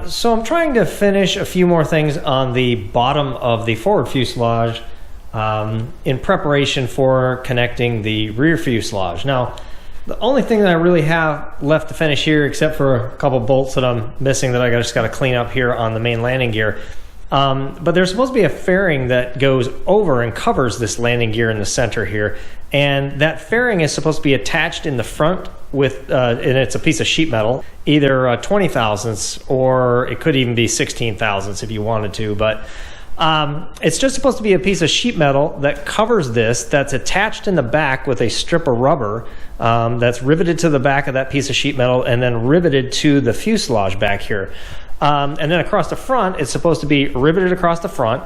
So I'm trying to finish a few more things on the bottom of the forward fuselage in preparation for connecting the rear fuselage. Now, the only thing that I really have left to finish here, except for a couple bolts that I'm missing that I just got to clean up here on the main landing gear, but there's supposed to be a fairing that goes over and covers this landing gear in the center here, and that fairing is supposed to be attached in the front with, and it's a piece of sheet metal, either 20 thousandths or it could even be 16 thousandths if you wanted to, but it's just supposed to be a piece of sheet metal that covers this, that's attached in the back with a strip of rubber that's riveted to the back of that piece of sheet metal and then riveted to the fuselage back here. And then across the front, it's supposed to be riveted across the front,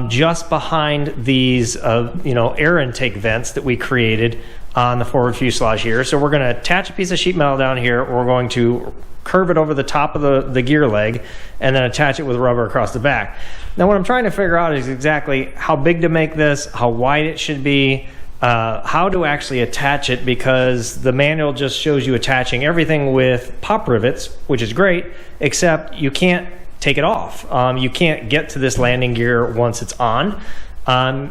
just behind these air intake vents that we created on the forward fuselage here. So we're going to attach a piece of sheet metal down here. We're going to curve it over the top of the gear leg and then attach it with rubber across the back. Now what I'm trying to figure out is exactly how big to make this, how wide it should be, how to actually attach it, because the manual just shows you attaching everything with pop rivets, which is great, except you can't take it off. You can't get to this landing gear once it's on.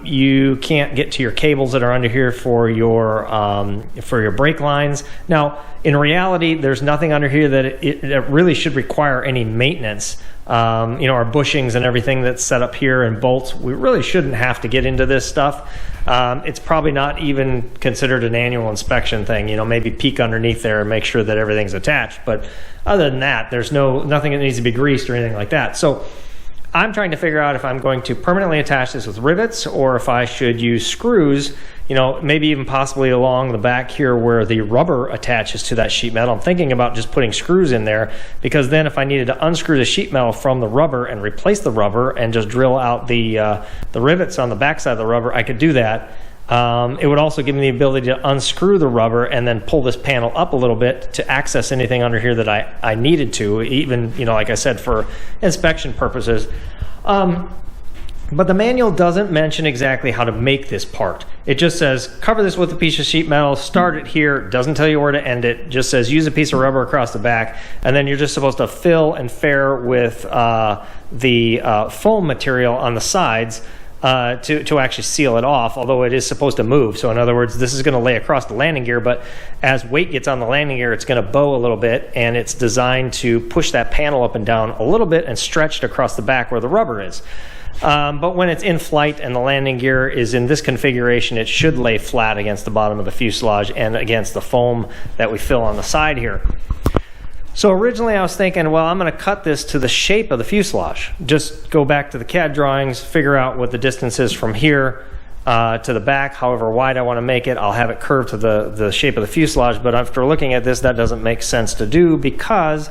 You can't get to your cables that are under here for your brake lines. Now, in reality, there's nothing under here that it really should require any maintenance. Our bushings and everything that's set up here and bolts, we really shouldn't have to get into this stuff. It's probably not even considered an annual inspection thing. Maybe peek underneath there and make sure that everything's attached. But other than that, there's nothing that needs to be greased or anything like that. So I'm trying to figure out if I'm going to permanently attach this with rivets or if I should use screws, maybe even possibly along the back here where the rubber attaches to that sheet metal. I'm thinking about just putting screws in there, because then if I needed to unscrew the sheet metal from the rubber and replace the rubber and just drill out the rivets on the back side of the rubber, I could do that. It would also give me the ability to unscrew the rubber and then pull this panel up a little bit to access anything under here that I needed to, even, like I said, for inspection purposes. But the manual doesn't mention exactly how to make this part. It just says, cover this with a piece of sheet metal, start it here, doesn't tell you where to end it, just says use a piece of rubber across the back, and then you're just supposed to fill and fair with the foam material on the sides to actually seal it off, although it is supposed to move. So in other words, this is going to lay across the landing gear, but as weight gets on the landing gear, it's going to bow a little bit, and it's designed to push that panel up and down a little bit and stretch it across the back where the rubber is. But when it's in flight and the landing gear is in this configuration, it should lay flat against the bottom of the fuselage and against the foam that we fill on the side here. So originally I was thinking, well, I'm going to cut this to the shape of the fuselage. Just go back to the CAD drawings, figure out what the distance is from here to the back, however wide I want to make it. I'll have it curved to the shape of the fuselage, but after looking at this, that doesn't make sense to do, because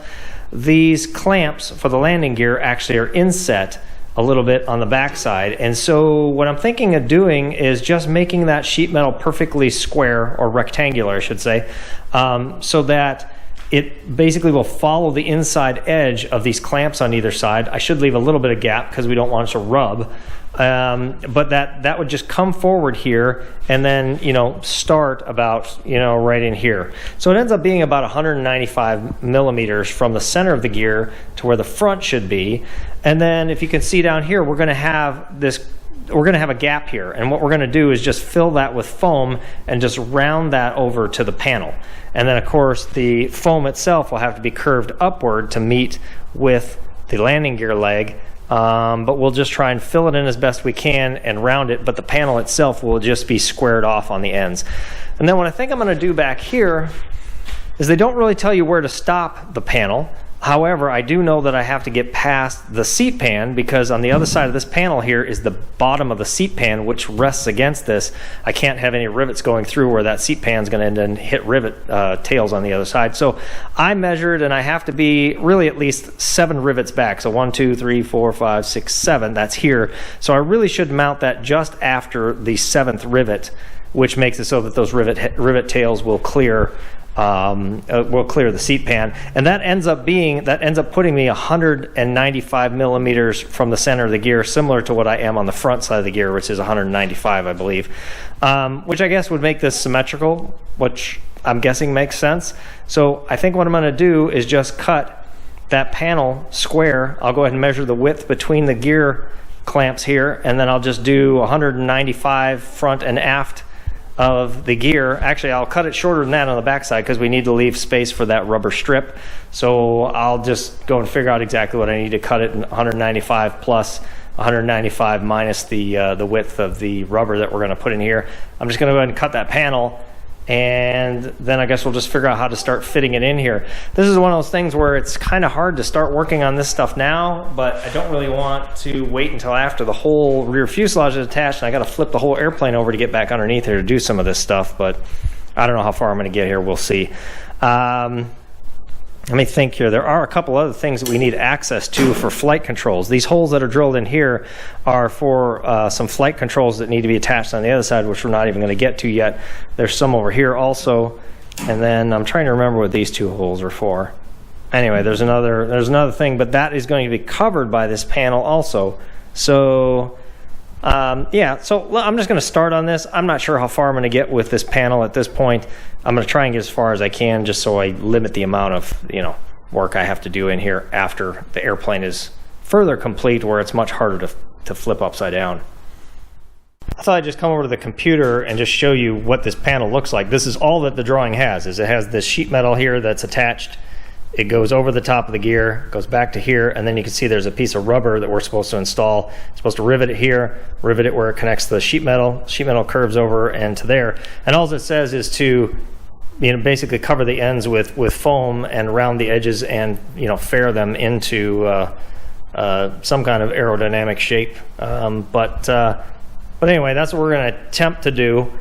these clamps for the landing gear actually are inset a little bit on the back side. And so what I'm thinking of doing is just making that sheet metal perfectly square, or rectangular I should say, so that it basically will follow the inside edge of these clamps on either side. I should leave a little bit of gap because we don't want it to rub. But that would just come forward here and then, start about, right in here. So it ends up being about 195 millimeters from the center of the gear to where the front should be. And then if you can see down here, we're going to have a gap here, and what we're going to do is just fill that with foam and just round that over to the panel. And then of course the foam itself will have to be curved upward to meet with the landing gear leg, but we'll just try and fill it in as best we can and round it, but the panel itself will just be squared off on the ends. And then what I think I'm going to do back here is they don't really tell you where to stop the panel. However, I do know that I have to get past the seat pan, because on the other side of this panel here is the bottom of the seat pan, which rests against this. I can't have any rivets going through where that seat pan is going to then hit rivet tails on the other side. So I measured, and I have to be really at least 7 rivets back. So 1, 2, 3, 4, 5, 6, 7. That's here. So I really should mount that just after the 7th rivet, which makes it so that those rivet tails will clear the seat pan, and that ends up putting me 195 millimeters from the center of the gear, similar to what I am on the front side of the gear, which is 195, I believe, which I guess would make this symmetrical, which I'm guessing makes sense. So I think what I'm going to do is just cut that panel square, I'll go ahead and measure the width between the gear clamps here, and then I'll just do 195 front and aft of the gear. Actually, I'll cut it shorter than that on the backside because we need to leave space for that rubber strip. So I'll just go and figure out exactly what I need to cut it in 195 plus 195 minus the width of the rubber that we're going to put in here. I'm just going to go ahead and cut that panel, and then I guess we'll just figure out how to start fitting it in here. This is one of those things where it's kind of hard to start working on this stuff now, but I don't really want to wait until after the whole rear fuselage is attached and I got to flip the whole airplane over to get back underneath here to do some of this stuff, but I don't know how far I'm going to get here. We'll see. Let me think here. There are a couple other things that we need access to for flight controls. These holes that are drilled in here are for some flight controls that need to be attached on the other side, which we're not even going to get to yet. There's some over here also, and then I'm trying to remember what these two holes are for. Anyway, there's another thing, but that is going to be covered by this panel also. So yeah, so I'm just going to start on this. I'm not sure how far I'm going to get with this panel at this point. I'm going to try and get as far as I can, just so I limit the amount of work I have to do in here after the airplane is further complete, where it's much harder to flip upside down. I thought I'd just come over to the computer and just show you what this panel looks like. This is all that the drawing has. It has this sheet metal here that's attached. It goes over the top of the gear, goes back to here, and then you can see there's a piece of rubber that we're supposed to install. It's supposed to rivet it here, rivet it where it connects to the sheet metal. Sheet metal curves over and to there. And all it says is to basically cover the ends with foam and round the edges and fair them into some kind of aerodynamic shape. But anyway, that's what we're going to attempt to do.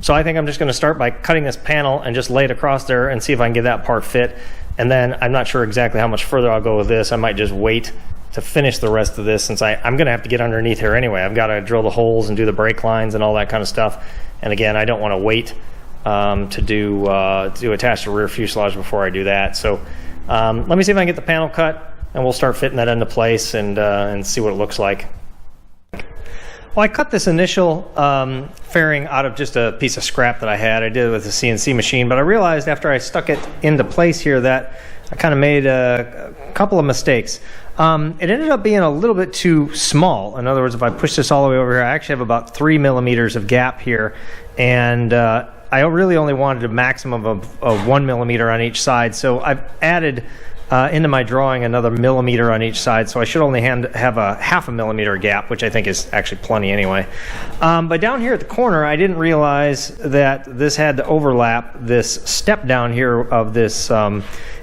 So I think I'm just going to start by cutting this panel and just lay it across there and see if I can get that part fit. And then I'm not sure exactly how much further I'll go with this. I might just wait to finish the rest of this, since I'm going to have to get underneath here anyway. I've got to drill the holes and do the brake lines and all that kind of stuff. And again, I don't want to wait to attach the rear fuselage before I do that. So let me see if I can get the panel cut, and we'll start fitting that into place and see what it looks like. Well, I cut this initial fairing out of just a piece of scrap that I had. I did it with a CNC machine, but I realized after I stuck it into place here that I kind of made a couple of mistakes. It ended up being a little bit too small. In other words, if I push this all the way over here, I actually have about 3 millimeters of gap here, and I really only wanted a maximum of 1 millimeter on each side. So I've added into my drawing another millimeter on each side, so I should only have a 0.5 millimeter gap, which I think is actually plenty anyway. But down here at the corner, I didn't realize that this had to overlap this step down here of this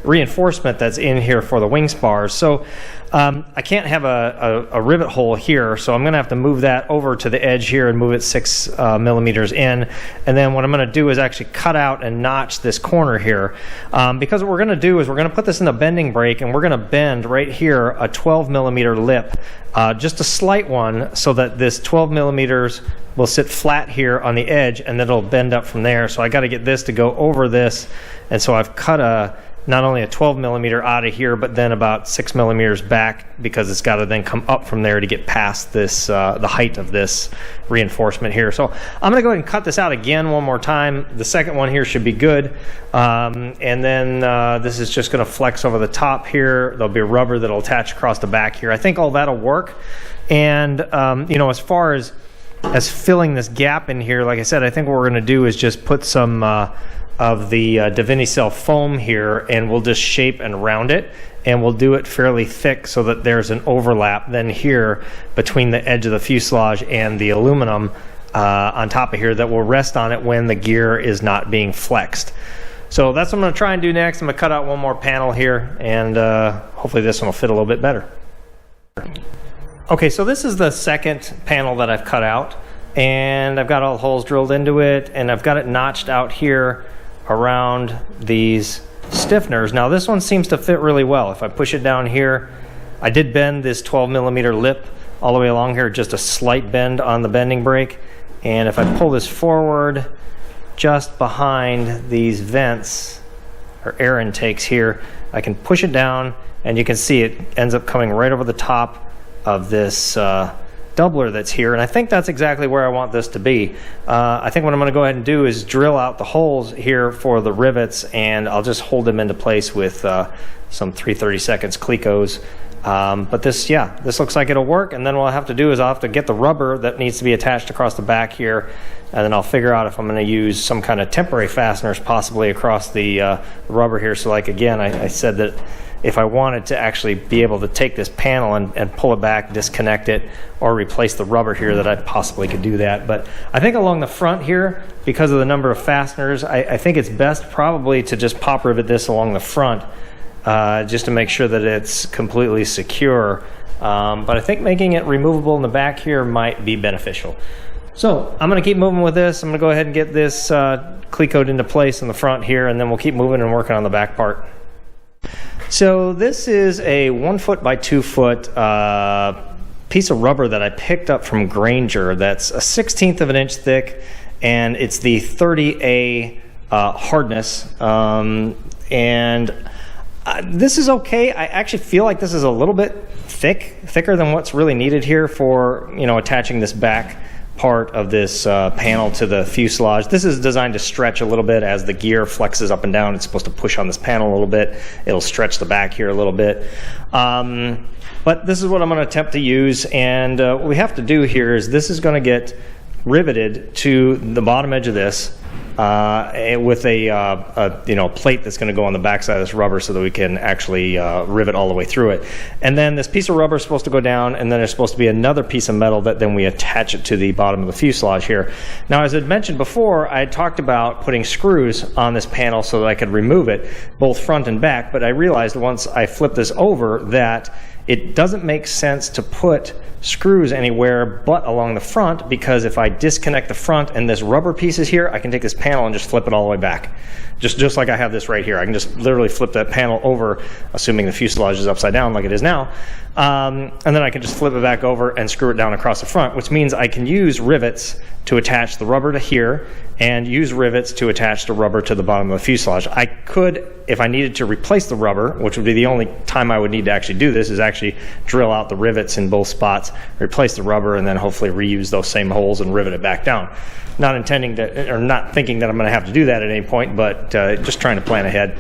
reinforcement that's in here for the wing spars. So I can't have a rivet hole here, so I'm going to have to move that over to the edge here and move it 6 millimeters in. And then what I'm going to do is actually cut out and notch this corner here, because what we're going to do is we're going to put this in the bending brake, and we're going to bend right here a 12 millimeter lip, just a slight one, so that this 12 millimeters will sit flat here on the edge, and then it'll bend up from there. So I got to get this to go over this, and so I've cut not only a 12 millimeter out of here, but then about 6 millimeters back, because it's got to then come up from there to get past this the height of this reinforcement here. So I'm going to go ahead and cut this out again one more time. The second one here should be good, and then this is just going to flex over the top here. There'll be a rubber that'll attach across the back here. I think all that'll work. And as far as filling this gap in here, like I said, I think what we're going to do is just put some of the Divinycell foam here, and we'll just shape and round it, and we'll do it fairly thick so that there's an overlap then here between the edge of the fuselage and the aluminum on top of here that will rest on it when the gear is not being flexed. So that's what I'm going to try and do next. I'm going to cut out one more panel here, and hopefully this one will fit a little bit better. Okay, so this is the second panel that I've cut out, and I've got all the holes drilled into it, and I've got it notched out here around these stiffeners. Now this one seems to fit really well. If I push it down here, I did bend this 12 millimeter lip all the way along here, just a slight bend on the bending brake, and if I pull this forward just behind these vents or air intakes here, I can push it down, and you can see it ends up coming right over the top of this doubler that's here, and I think that's exactly where I want this to be. I think what I'm going to go ahead and do is drill out the holes here for the rivets, and I'll just hold them into place with some 3/32 Clicos. But this looks like it'll work, and then what I'll have to do is I'll have to get the rubber that needs to be attached across the back here, and then I'll figure out if I'm going to use some kind of temporary fasteners possibly across the rubber here. So like again, I said that if I wanted to actually be able to take this panel and pull it back, disconnect it, or replace the rubber here, that I possibly could do that. But I think along the front here, because of the number of fasteners, I think it's best probably to just pop rivet this along the front, just to make sure that it's completely secure. But I think making it removable in the back here might be beneficial. So I'm going to keep moving with this. I'm going to go ahead and get this Clicoed into place in the front here, and then we'll keep moving and working on the back part. So this is a 1 foot by 2 foot piece of rubber that I picked up from Grainger that's a 1/16 of an inch thick, and it's the 30A hardness. This is okay. I actually feel like this is a little bit thicker than what's really needed here for, you know, attaching this back part of this panel to the fuselage. This is designed to stretch a little bit as the gear flexes up and down. It's supposed to push on this panel a little bit. It'll stretch the back here a little bit. But this is what I'm going to attempt to use, and what we have to do here is this is going to get riveted to the bottom edge of this with a plate that's going to go on the back side of this rubber so that we can actually rivet all the way through it. And then this piece of rubber is supposed to go down, and then there's supposed to be another piece of metal that then we attach it to the bottom of the fuselage here. Now, as I had mentioned before, I had talked about putting screws on this panel so that I could remove it both front and back, but I realized once I flipped this over that it doesn't make sense to put screws anywhere but along the front, because if I disconnect the front and this rubber piece is here, I can take this panel and just flip it all the way back. Just like I have this right here. I can just literally flip that panel over, assuming the fuselage is upside down like it is now, and then I can just flip it back over and screw it down across the front, which means I can use rivets to attach the rubber to here and use rivets to attach the rubber to the bottom of the fuselage. I could, if I needed to replace the rubber, which would be the only time I would need to actually do this, is actually drill out the rivets in both spots, replace the rubber, and then hopefully reuse those same holes and rivet it back down. Not intending to, or not thinking that I'm going to have to do that at any point, but just trying to plan ahead.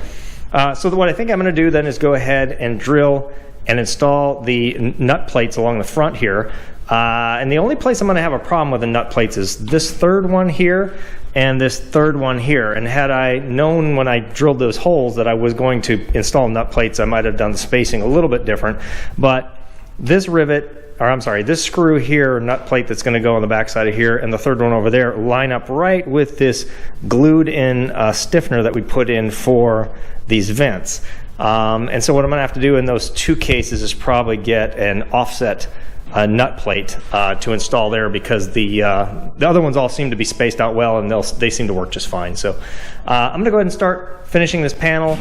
So what I think I'm going to do then is go ahead and drill and install the nut plates along the front here. And the only place I'm going to have a problem with the nut plates is this third one here and this third one here. And had I known when I drilled those holes that I was going to install nut plates, I might have done the spacing a little bit different. But this this screw here, nut plate that's going to go on the back side of here, and the third one over there line up right with this glued in stiffener that we put in for these vents. And so what I'm going to have to do in those two cases is probably get an offset nut plate to install there, because the other ones all seem to be spaced out well, and they seem to work just fine. So I'm going to go ahead and start finishing this panel,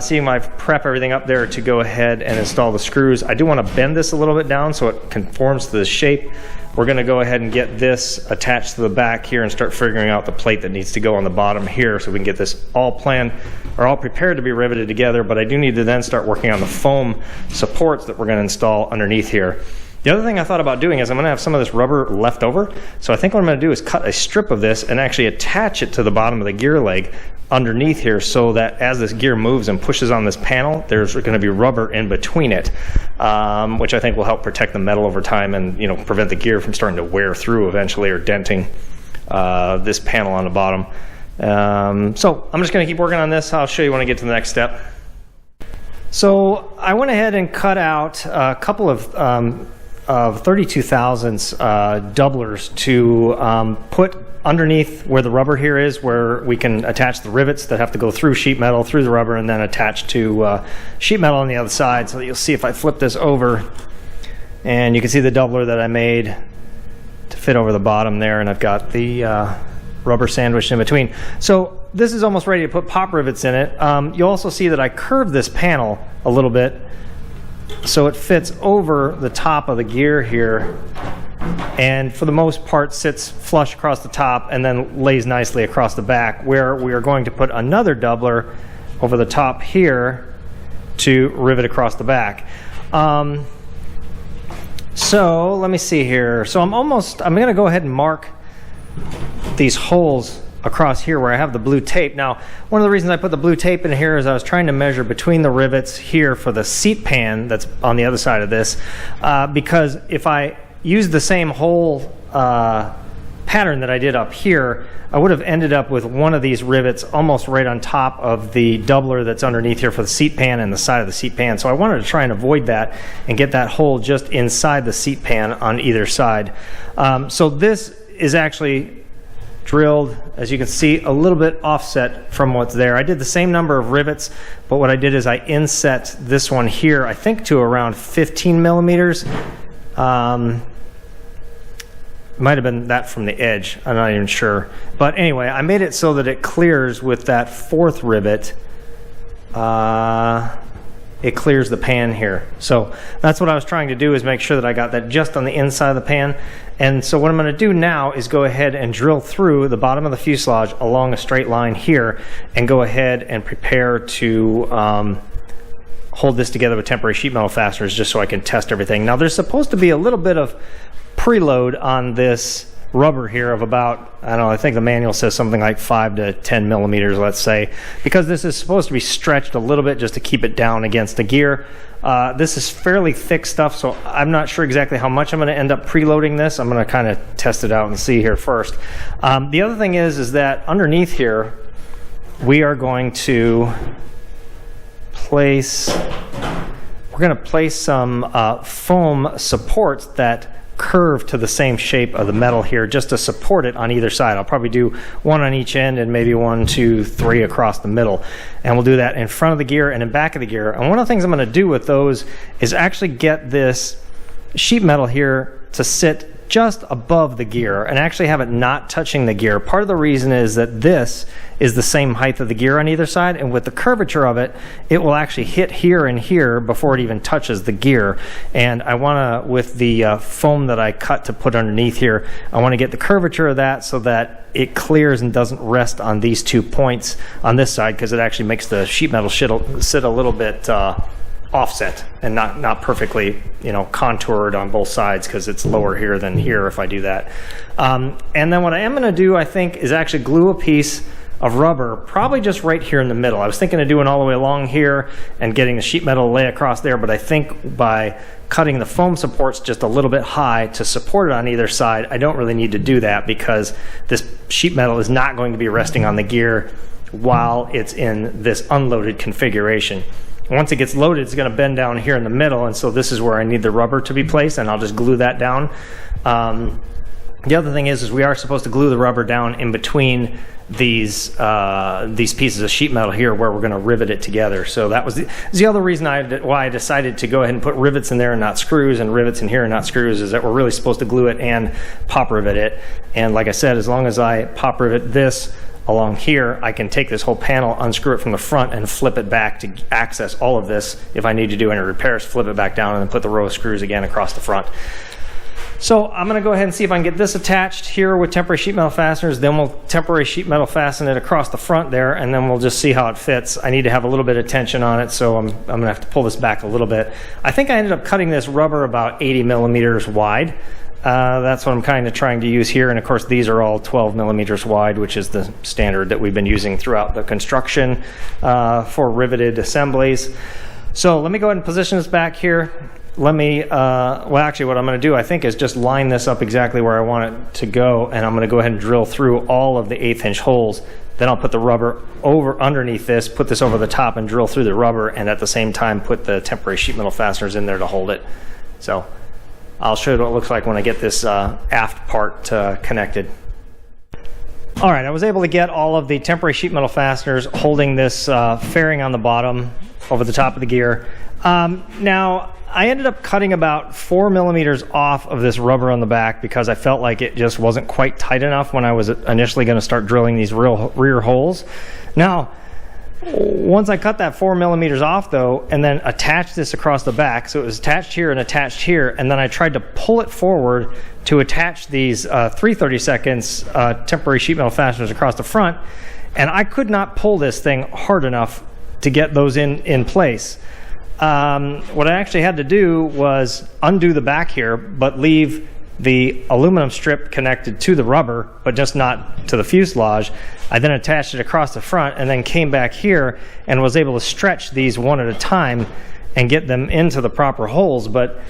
seeing I prep everything up there to go ahead and install the screws. I do want to bend this a little bit down so it conforms to the shape. We're going to go ahead and get this attached to the back here and start figuring out the plate that needs to go on the bottom here so we can get this all planned or all prepared to be riveted together. But I do need to then start working on the foam supports that we're going to install underneath here. The other thing I thought about doing is I'm going to have some of this rubber left over. So I think what I'm going to do is cut a strip of this and actually attach it to the bottom of the gear leg underneath here, so that as this gear moves and pushes on this panel, there's going to be rubber in between it, which I think will help protect the metal over time and, you know, prevent the gear from starting to wear through eventually or denting this panel on the bottom. So I'm just going to keep working on this. I'll show you when I get to the next step. So I went ahead and cut out a couple of 32 thousandths doublers to put underneath where the rubber here is, where we can attach the rivets that have to go through sheet metal, through the rubber, and then attach to sheet metal on the other side. So you'll see if I flip this over, and you can see the doubler that I made to fit over the bottom there, and I've got the rubber sandwiched in between. So this is almost ready to put pop rivets in it. You'll also see that I curved this panel a little bit so it fits over the top of the gear here, and for the most part sits flush across the top and then lays nicely across the back, where we are going to put another doubler over the top here to rivet across the back. So let me see here. So I'm going to go ahead and mark these holes across here where I have the blue tape. Now, one of the reasons I put the blue tape in here is I was trying to measure between the rivets here for the seat pan that's on the other side of this, because if I use the same hole pattern that I did up here, I would have ended up with one of these rivets almost right on top of the doubler that's underneath here for the seat pan and the side of the seat pan. So I wanted to try and avoid that and get that hole just inside the seat pan on either side. So this is actually drilled, as you can see, a little bit offset from what's there. I did the same number of rivets, but what I did is I inset this one here, I think to around 15 millimeters. Might have been that from the edge, I'm not even sure. But anyway, I made it so that it clears with that fourth rivet. It clears the pan here. So that's what I was trying to do, is make sure that I got that just on the inside of the pan. And so what I'm going to do now is go ahead and drill through the bottom of the fuselage along a straight line here and go ahead and prepare to hold this together with temporary sheet metal fasteners just so I can test everything. Now there's supposed to be a little bit of preload on this rubber here of about, I don't know, I think the manual says something like 5 to 10 millimeters, let's say, because this is supposed to be stretched a little bit just to keep it down against the gear. This is fairly thick stuff, so I'm not sure exactly how much I'm going to end up preloading this. I'm going to kind of test it out and see here first. The other thing is that underneath here we are going to place some foam supports that curve to the same shape of the metal here just to support it on either side. I'll probably do one on each end and maybe 1, 2, 3 across the middle. And we'll do that in front of the gear and in back of the gear. And one of the things I'm going to do with those is actually get this sheet metal here to sit just above the gear and actually have it not touching the gear. Part of the reason is that this is the same height of the gear on either side, and with the curvature of it, it will actually hit here and here before it even touches the gear. And I want to, with the foam that I cut to put underneath here, I want to get the curvature of that so that it clears and doesn't rest on these 2 points on this side, because it actually makes the sheet metal sit a little bit offset and not perfectly, contoured on both sides, because it's lower here than here if I do that. And then what I am going to do, I think, is actually glue a piece of rubber probably just right here in the middle. I was thinking of doing all the way along here and getting the sheet metal lay across there, but I think by cutting the foam supports just a little bit high to support it on either side, I don't really need to do that, because this sheet metal is not going to be resting on the gear while it's in this unloaded configuration. Once it gets loaded, it's going to bend down here in the middle, and so this is where I need the rubber to be placed, and I'll just glue that down. The other thing is we are supposed to glue the rubber down in between these pieces of sheet metal here where we're going to rivet it together. So that was the other reason why I decided to go ahead and put rivets in there and not screws, and rivets in here and not screws, is that we're really supposed to glue it and pop rivet it. And like I said, as long as I pop rivet this along here, I can take this whole panel, unscrew it from the front, and flip it back to access all of this. If I need to do any repairs, flip it back down and then put the row of screws again across the front. So I'm going to go ahead and see if I can get this attached here with temporary sheet metal fasteners. Then we'll temporary sheet metal fasten it across the front there, and then we'll just see how it fits. I need to have a little bit of tension on it, so I'm going to have to pull this back a little bit. I think I ended up cutting this rubber about 80 millimeters wide. That's what I'm kind of trying to use here, and of course these are all 12 millimeters wide, which is the standard that we've been using throughout the construction for riveted assemblies. So let me go ahead and position this back here. Let me, well actually what I'm going to do, I think, is just line this up exactly where I want it to go, and I'm going to go ahead and drill through all of the 1/8 inch holes. Then I'll put the rubber underneath this, put this over the top and drill through the rubber, and at the same time put the temporary sheet metal fasteners in there to hold it. So I'll show you what it looks like when I get this aft part connected. All right, I was able to get all of the temporary sheet metal fasteners holding this fairing on the bottom over the top of the gear. Now, I ended up cutting about 4 millimeters off of this rubber on the back because I felt like it just wasn't quite tight enough when I was initially going to start drilling these rear holes. Now, once I cut that 4 millimeters off though, and then attached this across the back, so it was attached here and attached here, and then I tried to pull it forward to attach these 3/32 temporary sheet metal fasteners across the front, and I could not pull this thing hard enough to get those in place. what I actually had to do was undo the back here, but leave the aluminum strip connected to the rubber, but just not to the fuselage. I then attached it across the front and then came back here and was able to stretch these one at a time and get them into the proper holes. But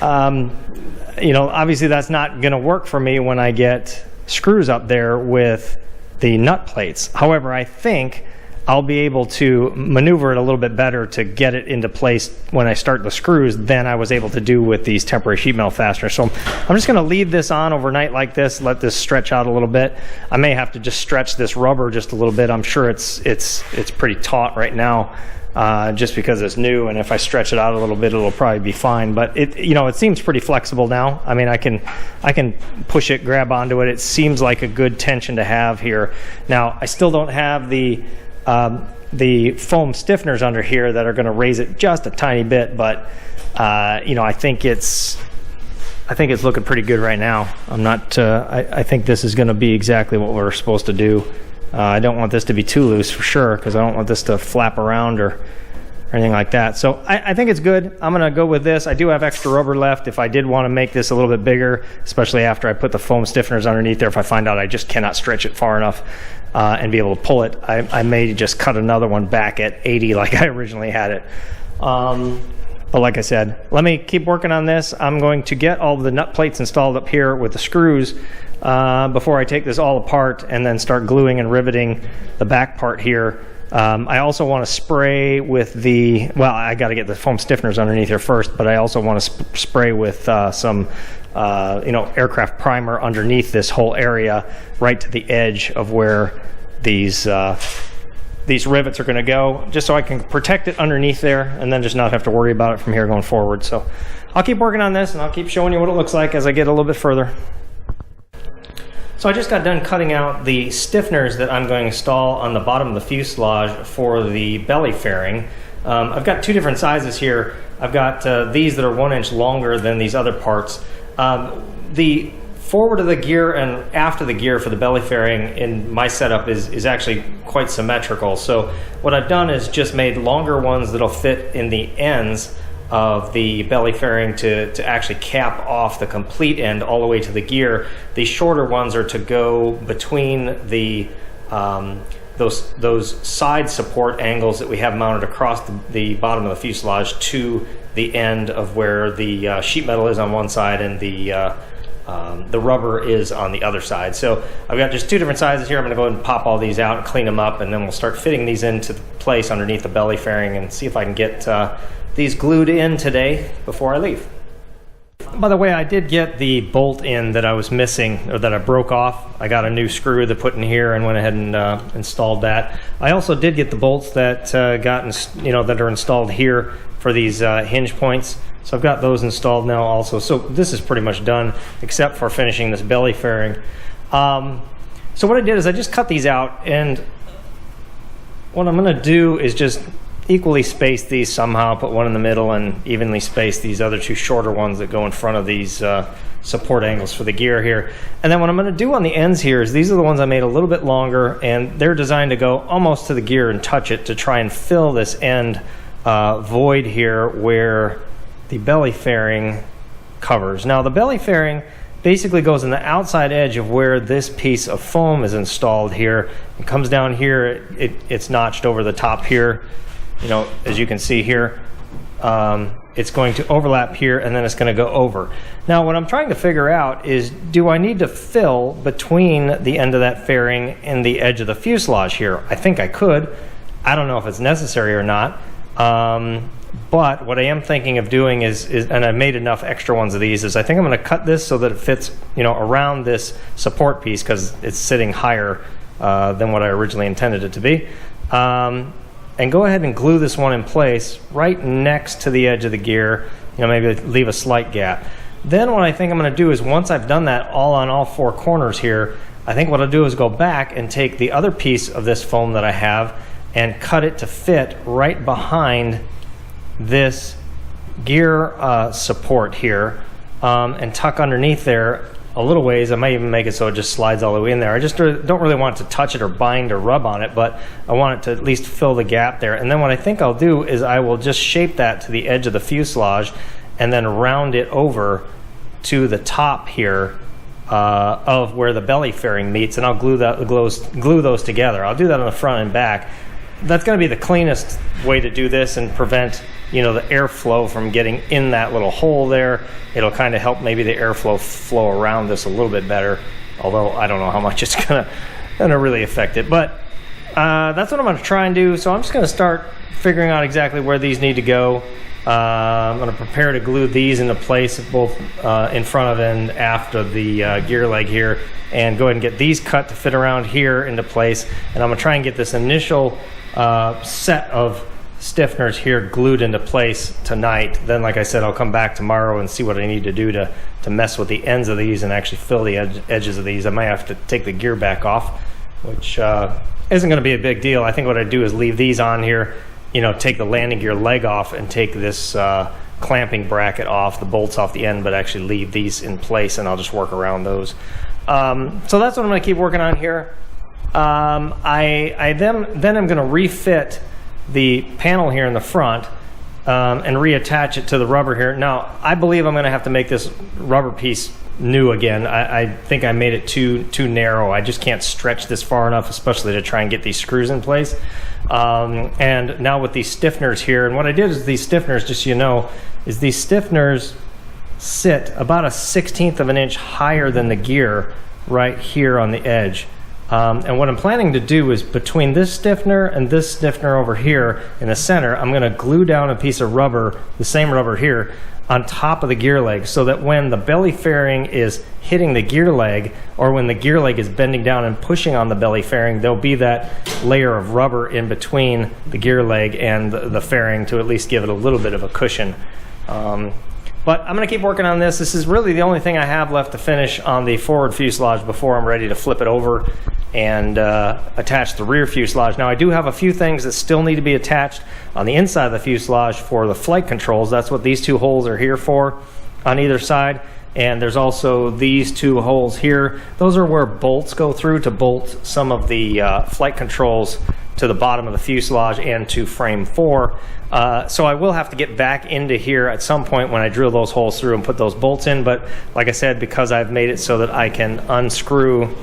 you know, obviously that's not going to work for me when I get screws up there with the nut plates. However, I think I'll be able to maneuver it a little bit better to get it into place when I start the screws than I was able to do with these temporary sheet metal fasteners. So I'm just going to leave this on overnight like this, let this stretch out a little bit. I may have to just stretch this rubber just a little bit. I'm sure it's pretty taut right now, just because it's new, and if I stretch it out a little bit, it'll probably be fine. But it seems pretty flexible now. I mean, I can push it, grab onto it. It seems like a good tension to have here. Now, I still don't have the foam stiffeners under here that are going to raise it just a tiny bit, but I think it's looking pretty good right now. I'm not. I think this is going to be exactly what we're supposed to do. I don't want this to be too loose for sure, because I don't want this to flap around or anything like that. So I think it's good. I'm going to go with this. I do have extra rubber left if I did want to make this a little bit bigger, especially after I put the foam stiffeners underneath there. If I find out I just cannot stretch it far enough and be able to pull it, I may just cut another one back at 80 like I originally had it. But like I said, let me keep working on this. I'm going to get all the nut plates installed up here with the screws before I take this all apart and then start gluing and riveting the back part here. I also want to spray with I got to get the foam stiffeners underneath here first, but I also want to spray with some aircraft primer underneath this whole area, right to the edge of where these rivets are going to go, just so I can protect it underneath there and then just not have to worry about it from here going forward. So I'll keep working on this and I'll keep showing you what it looks like as I get a little bit further. So I just got done cutting out the stiffeners that I'm going to install on the bottom of the fuselage for the belly fairing. I've got two different sizes here. I've got these that are 1 inch longer than these other parts. The forward of the gear and aft of the gear for the belly fairing in my setup is actually quite symmetrical. So what I've done is just made longer ones that'll fit in the ends of the belly fairing to actually cap off the complete end all the way to the gear. The shorter ones are to go between the those side support angles that we have mounted across the bottom of the fuselage to the end of where the sheet metal is on one side and the rubber is on the other side. So I've got just two different sizes here. I'm going to go ahead and pop all these out and clean them up, and then we'll start fitting these into place underneath the belly fairing and see if I can get these glued in today before I leave. By the way, I did get the bolt in that I was missing, or that I broke off. I got a new screw to put in here and went ahead and installed that. I also did get the bolts that that are installed here for these hinge points. So I've got those installed now also. So this is pretty much done except for finishing this belly fairing. So what I did is I just cut these out, and what I'm going to do is just equally space these somehow, put one in the middle, and evenly space these other two shorter ones that go in front of these support angles for the gear here. And then what I'm going to do on the ends here is these are the ones I made a little bit longer, and they're designed to go almost to the gear and touch it to try and fill this end void here where the belly fairing covers. Now the belly fairing basically goes in the outside edge of where this piece of foam is installed here. It comes down here, it's notched over the top here. As you can see here, it's going to overlap here, and then it's going to go over. Now what I'm trying to figure out is, do I need to fill between the end of that fairing and the edge of the fuselage here? I think I could. I don't know if it's necessary or not. But what I am thinking of doing is and I made enough extra ones of these, is I think I'm going to cut this so that it fits around this support piece, because it's sitting higher than what I originally intended it to be. And go ahead and glue this one in place right next to the edge of the gear, maybe leave a slight gap. Then what I think I'm going to do is, once I've done that all on all four corners here, I think what I'll do is go back and take the other piece of this foam that I have and cut it to fit right behind this gear support here, and tuck underneath there a little ways. I might even make it so it just slides all the way in there. I just don't really want to touch it or bind or rub on it, but I want it to at least fill the gap there. And then what I think I'll do is I will just shape that to the edge of the fuselage and then round it over to the top here of where the belly fairing meets, and I'll glue those together. I'll do that on the front and back. That's going to be the cleanest way to do this and prevent, you know, the airflow from getting in that little hole there. It'll kind of help maybe the airflow flow around this a little bit better, although I don't know how much it's gonna really affect it. But that's what I'm going to try and do. So I'm just going to start figuring out exactly where these need to go. I'm going to prepare to glue these into place both in front of and after the gear leg here, and go ahead and get these cut to fit around here into place. And I'm going to try and get this initial set of stiffeners here glued into place tonight. Then, like I said, I'll come back tomorrow and see what I need to do to mess with the ends of these and actually fill the edges of these. I might have to take the gear back off, which isn't going to be a big deal. I think what I do is leave these on here, you know, take the landing gear leg off and take this clamping bracket off, the bolts off the end, but actually leave these in place, and I'll just work around those. So that's what I'm going to keep working on here. Then I'm going to refit the panel here in the front and reattach it to the rubber here. Now, I believe I'm going to have to make this rubber piece new again. I think I made it too narrow. I just can't stretch this far enough, especially to try and get these screws in place. And now with these stiffeners here, and what I did is these stiffeners, just so you know, is these stiffeners sit about 1/16 of an inch higher than the gear right here on the edge. And what I'm planning to do is between this stiffener and this stiffener over here in the center, I'm going to glue down a piece of rubber, the same rubber here, on top of the gear leg, so that when the belly fairing is hitting the gear leg, or when the gear leg is bending down and pushing on the belly fairing, there'll be that layer of rubber in between the gear leg and the fairing to at least give it a little bit of a cushion. But I'm going to keep working on this. This is really the only thing I have left to finish on the forward fuselage before I'm ready to flip it over and attach the rear fuselage. Now, I do have a few things that still need to be attached on the inside of the fuselage for the flight controls. That's what these two holes are here for on either side. And there's also these two holes here. Those are where bolts go through to bolt some of the flight controls to the bottom of the fuselage and to frame 4. So I will have to get back into here at some point when I drill those holes through and put those bolts in. But like I said, because I've made it so that I can unscrew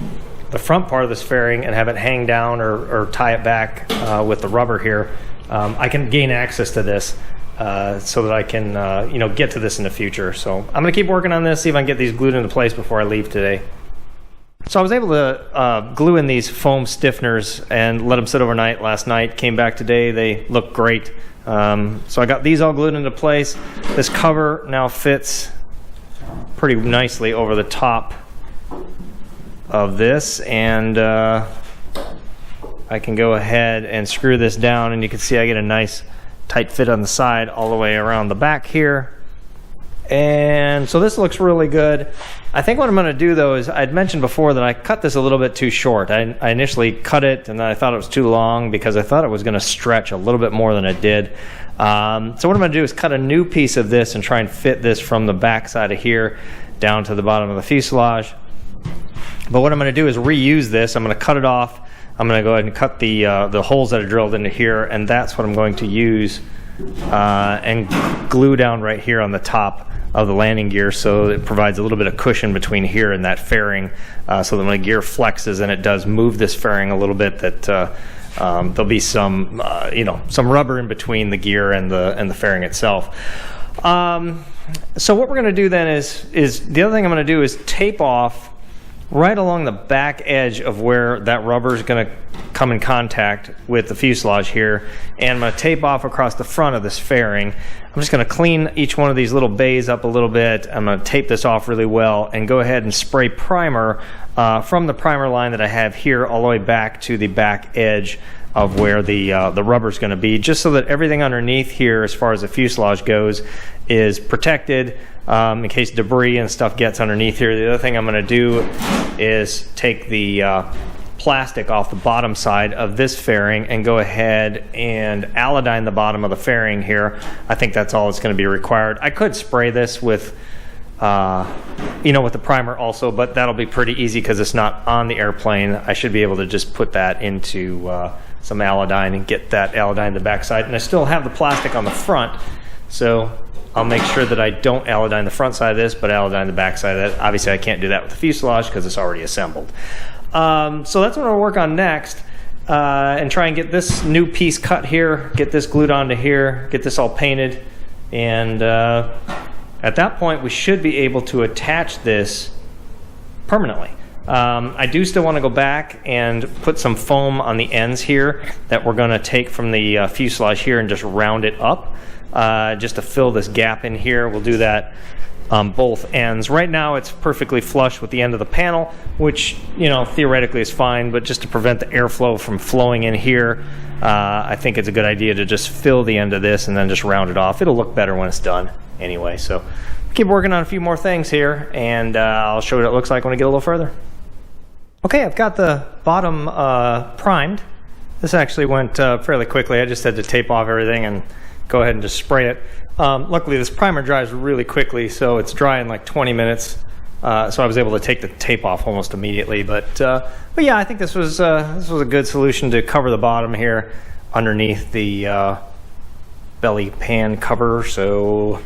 the front part of this fairing and have it hang down or tie it back with the rubber here, I can gain access to this so that I can get to this in the future. So I'm going to keep working on this, see if I can get these glued into place before I leave today. So I was able to glue in these foam stiffeners and let them sit overnight last night. Came back today, they look great. So I got these all glued into place. This cover now fits pretty nicely over the top of this, and I can go ahead and screw this down, and you can see I get a nice tight fit on the side all the way around the back here. And so this looks really good. I think what I'm going to do though is, I'd mentioned before that I cut this a little bit too short. I initially cut it and then I thought it was too long because I thought it was going to stretch a little bit more than it did. So what I'm going to do is cut a new piece of this and try and fit this from the back side of here down to the bottom of the fuselage. But what I'm going to do is reuse this. I'm going to cut it off. I'm going to go ahead and cut the holes that are drilled into here, and that's what I'm going to use and glue down right here on the top of the landing gear, so it provides a little bit of cushion between here and that fairing, so that when the gear flexes and it does move this fairing a little bit, that there'll be some some rubber in between the gear and the fairing itself. So what we're going to do then is the other thing I'm going to do is tape off right along the back edge of where that rubber is going to come in contact with the fuselage here, and I'm going to tape off across the front of this fairing. I'm just going to clean each one of these little bays up a little bit. I'm going to tape this off really well and go ahead and spray primer from the primer line that I have here all the way back to the back edge of where the rubber is going to be, just so that everything underneath here as far as the fuselage goes is protected in case debris and stuff gets underneath here. The other thing I'm going to do is take the plastic off the bottom side of this fairing and go ahead and allodyne the bottom of the fairing here. I think that's all that's going to be required. I could spray this with with the primer also, but that'll be pretty easy because it's not on the airplane. I should be able to just put that into some allodyne and get that allodyne to the backside. And I still have the plastic on the front, so I'll make sure that I don't allodyne the front side of this, but allodyne the back side of that. Obviously, I can't do that with the fuselage because it's already assembled. So that's what I'll work on next, and try and get this new piece cut here, get this glued onto here, get this all painted, and at that point, we should be able to attach this permanently. I do still want to go back and put some foam on the ends here that we're going to take from the fuselage here and just round it up, just to fill this gap in here. We'll do that on both ends. Right now, it's perfectly flush with the end of the panel, which, theoretically is fine, but just to prevent the airflow from flowing in here, I think it's a good idea to just fill the end of this and then just round it off. It'll look better when it's done anyway. So keep working on a few more things here, and I'll show you what it looks like when I get a little further. Okay, I've got the bottom primed. This actually went fairly quickly. I just had to tape off everything and go ahead and just spray it. Luckily, this primer dries really quickly, so it's dry in like 20 minutes. So I was able to take the tape off almost immediately. But yeah, I think this was a good solution to cover the bottom here underneath the belly pan cover. So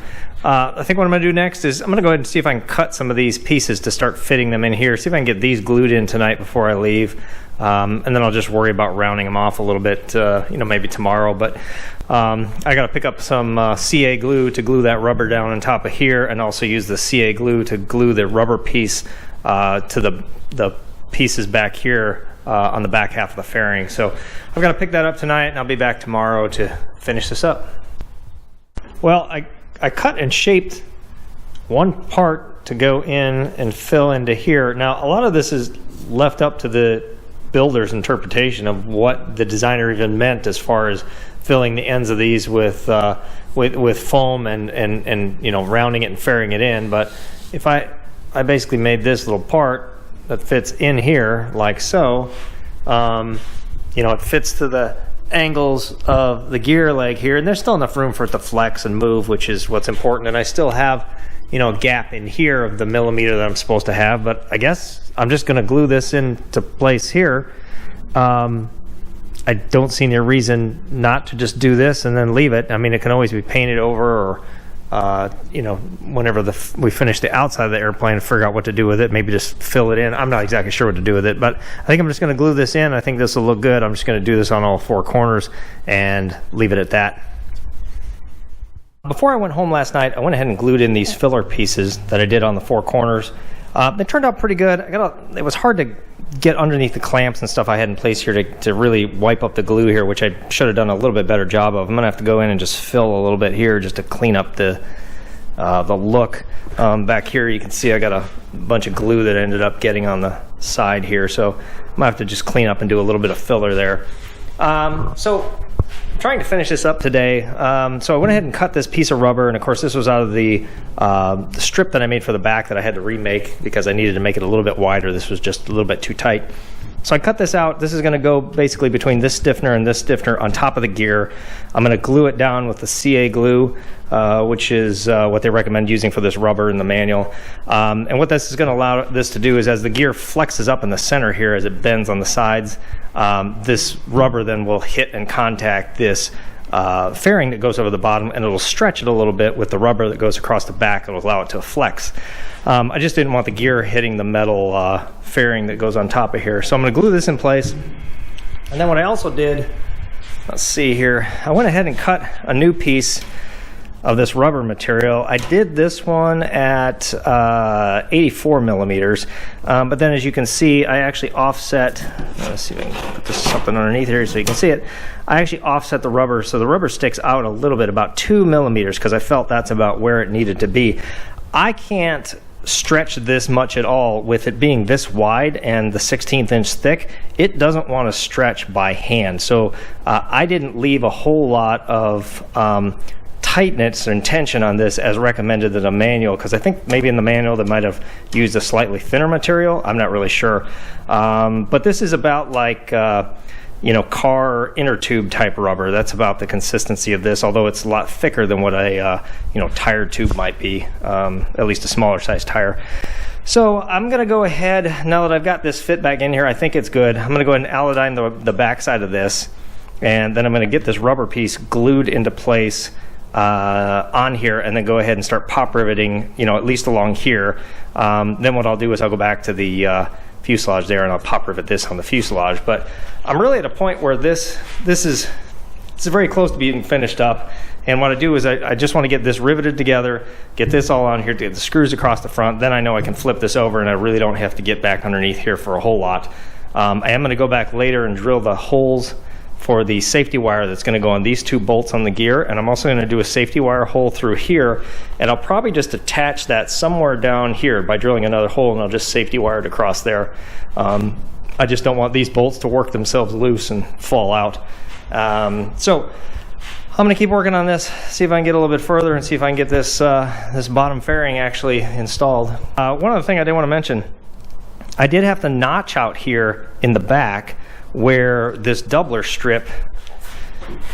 I think what I'm going to do next is I'm going to go ahead and see if I can cut some of these pieces to start fitting them in here. See if I can get these glued in tonight before I leave. And then I'll just worry about rounding them off a little bit, maybe tomorrow. But I got to pick up some CA glue to glue that rubber down on top of here, and also use the CA glue to glue the rubber piece to the pieces back here on the back half of the fairing. So I've got to pick that up tonight, and I'll be back tomorrow to finish this up. Well, I cut and shaped one part to go in and fill into here. Now, a lot of this is left up to the builder's interpretation of what the designer even meant as far as filling the ends of these with foam and rounding it and fairing it in. But if I basically made this little part that fits in here like so, it fits to the angles of the gear leg here, and there's still enough room for it to flex and move, which is what's important. And I still have a gap in here of the millimeter that I'm supposed to have, but I guess I'm just going to glue this into place here. I don't see any reason not to just do this and then leave it. I mean, it can always be painted over, or whenever we finish the outside of the airplane and figure out what to do with it, maybe just fill it in. I'm not exactly sure what to do with it, but I think I'm just going to glue this in. I think this will look good. I'm just going to do this on all four corners and leave it at that. Before I went home last night, I went ahead and glued in these filler pieces that I did on the four corners. They turned out pretty good. It was hard to get underneath the clamps and stuff I had in place here to really wipe up the glue here, which I should have done a little bit better job of. I'm going to have to go in and just fill a little bit here just to clean up the look. Back here you can see I got a bunch of glue that I ended up getting on the side here, so I'm going to have to just clean up and do a little bit of filler there. So trying to finish this up today, so I went ahead and cut this piece of rubber, and of course this was out of the strip that I made for the back that I had to remake because I needed to make it a little bit wider. This was just a little bit too tight. So I cut this out. This is going to go basically between this stiffener and this stiffener on top of the gear. I'm going to glue it down with the CA glue, which is what they recommend using for this rubber in the manual. And what this is going to allow this to do is, as the gear flexes up in the center here, as it bends on the sides, this rubber then will hit and contact this fairing that goes over the bottom, and it'll stretch it a little bit with the rubber that goes across the back. It'll allow it to flex. I just didn't want the gear hitting the metal fairing that goes on top of here. So I'm going to glue this in place. And then what I also did, let's see here, I went ahead and cut a new piece of this rubber material. I did this one at 84 millimeters, but then as you can see, I actually offset, let's see if I can put this something underneath here so you can see it. I actually offset the rubber so the rubber sticks out a little bit, about 2 millimeters, because I felt that's about where it needed to be. I can't stretch this much at all with it being this wide and the 16th inch thick. It doesn't want to stretch by hand, so I didn't leave a whole lot of tightness and tension on this as recommended in the manual, because I think maybe in the manual they might have used a slightly thinner material. I'm not really sure, but this is about like car inner tube type rubber. That's about the consistency of this, although it's a lot thicker than what a tire tube might be, at least a smaller size tire. So I'm going to go ahead, now that I've got this fit back in here, I think it's good. I'm going to go ahead and allodyne the back side of this, and then I'm going to get this rubber piece glued into place on here, and then go ahead and start pop riveting, at least along here. Then what I'll do is I'll go back to the fuselage there, and I'll pop rivet this on the fuselage. But I'm really at a point where it's very close to being finished up. And what I do is I just want to get this riveted together, get this all on here, get the screws across the front. Then I know I can flip this over, and I really don't have to get back underneath here for a whole lot. I am going to go back later and drill the holes for the safety wire that's going to go on these 2 bolts on the gear, and I'm also going to do a safety wire hole through here, and I'll probably just attach that somewhere down here by drilling another hole, and I'll just safety wire it across there. I just don't want these bolts to work themselves loose and fall out. So I'm going to keep working on this, see if I can get a little bit further, and see if I can get this this bottom fairing actually installed. One other thing I did want to mention, I did have to notch out here in the back where this doubler strip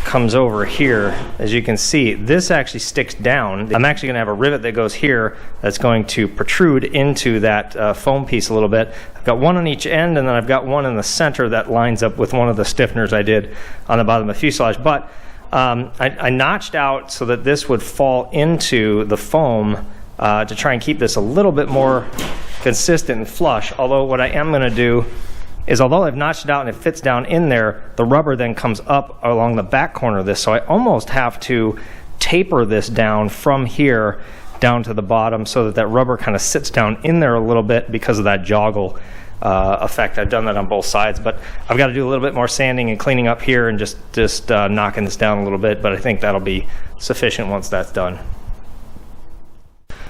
comes over here. As you can see, this actually sticks down. I'm actually going to have a rivet that goes here that's going to protrude into that foam piece a little bit. I've got one on each end, and then I've got one in the center that lines up with one of the stiffeners I did on the bottom of the fuselage. But I notched out so that this would fall into the foam to try and keep this a little bit more consistent and flush. Although what I am going to do is, although I've notched it out and it fits down in there, the rubber then comes up along the back corner of this. So I almost have to taper this down from here down to the bottom so that that rubber kind of sits down in there a little bit because of that joggle effect. I've done that on both sides, but I've got to do a little bit more sanding and cleaning up here and just knocking this down a little bit, but I think that'll be sufficient once that's done.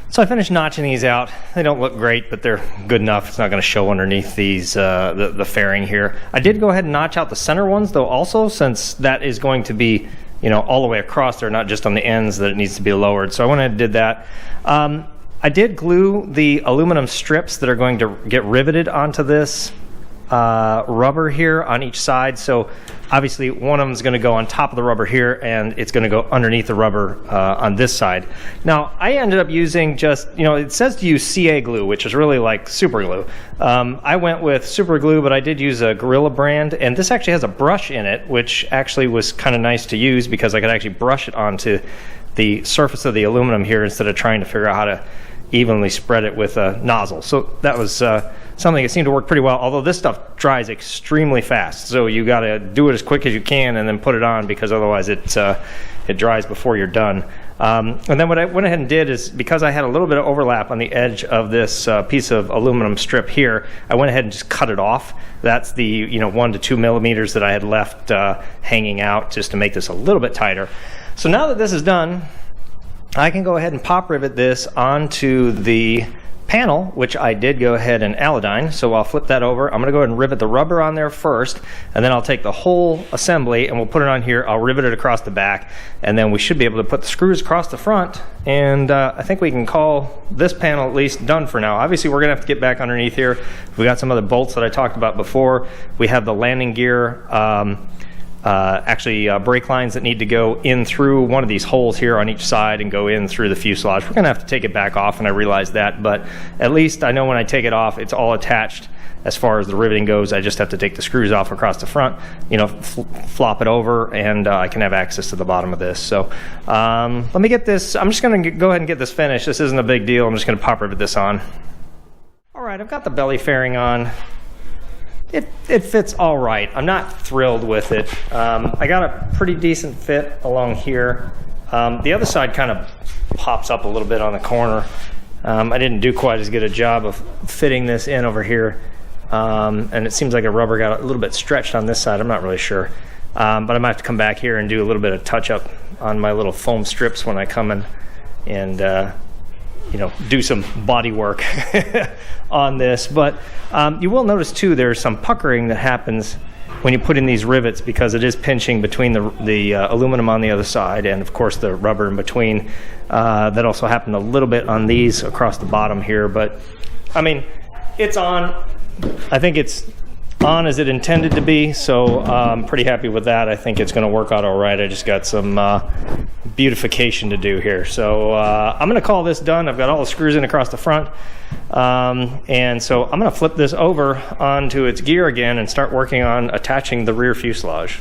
So I finished notching these out. They don't look great, but they're good enough. It's not going to show underneath these the fairing here. I did go ahead and notch out the center ones though also, since that is going to be all the way across there, not just on the ends that it needs to be lowered. So I went ahead and did that. I did glue the aluminum strips that are going to get riveted onto this rubber here on each side. So obviously one of them is going to go on top of the rubber here, and it's going to go underneath the rubber on this side. Now I ended up using just, it says to use CA glue, which is really like super glue. I went with super glue, but I did use a Gorilla brand, and this actually has a brush in it, which actually was kind of nice to use because I could actually brush it onto the surface of the aluminum here instead of trying to figure out how to evenly spread it with a nozzle. So that was something that seemed to work pretty well, although this stuff dries extremely fast. So you got to do it as quick as you can and then put it on, because otherwise it dries before you're done. And then what I went ahead and did is, because I had a little bit of overlap on the edge of this piece of aluminum strip here, I went ahead and just cut it off. That's the 1 to 2 millimeters that I had left hanging out, just to make this a little bit tighter. So now that this is done, I can go ahead and pop rivet this onto the panel, which I did go ahead and allodyne. So I'll flip that over. I'm going to go ahead and rivet the rubber on there first, and then I'll take the whole assembly and we'll put it on here. I'll rivet it across the back, and then we should be able to put the screws across the front, and I think we can call this panel at least done for now. Obviously we're going to have to get back underneath here. We got some other bolts that I talked about before. We have the landing gear brake lines that need to go in through one of these holes here on each side and go in through the fuselage. We're going to have to take it back off, and I realize that, but at least I know when I take it off, it's all attached. As far as the riveting goes, I just have to take the screws off across the front, flop it over, and I can have access to the bottom of this. So let me get this. I'm just going to go ahead and get this finished. This isn't a big deal. I'm just going to pop rivet this on. All right, I've got the belly fairing on. It fits all right. I'm not thrilled with it. I got a pretty decent fit along here. The other side kind of pops up a little bit on the corner. I didn't do quite as good a job of fitting this in over here. And it seems like the rubber got a little bit stretched on this side. I'm not really sure. But I might have to come back here and do a little bit of touch up on my little foam strips when I come in and do some body work on this. But you will notice too, there's some puckering that happens when you put in these rivets, because it is pinching between the aluminum on the other side and of course the rubber in between. That also happened a little bit on these across the bottom here, but I mean, it's on. I think it's on as it intended to be, so I'm pretty happy with that. I think it's going to work out all right. I just got some beautification to do here. So I'm going to call this done. I've got all the screws in across the front. And so I'm going to flip this over onto its gear again and start working on attaching the rear fuselage.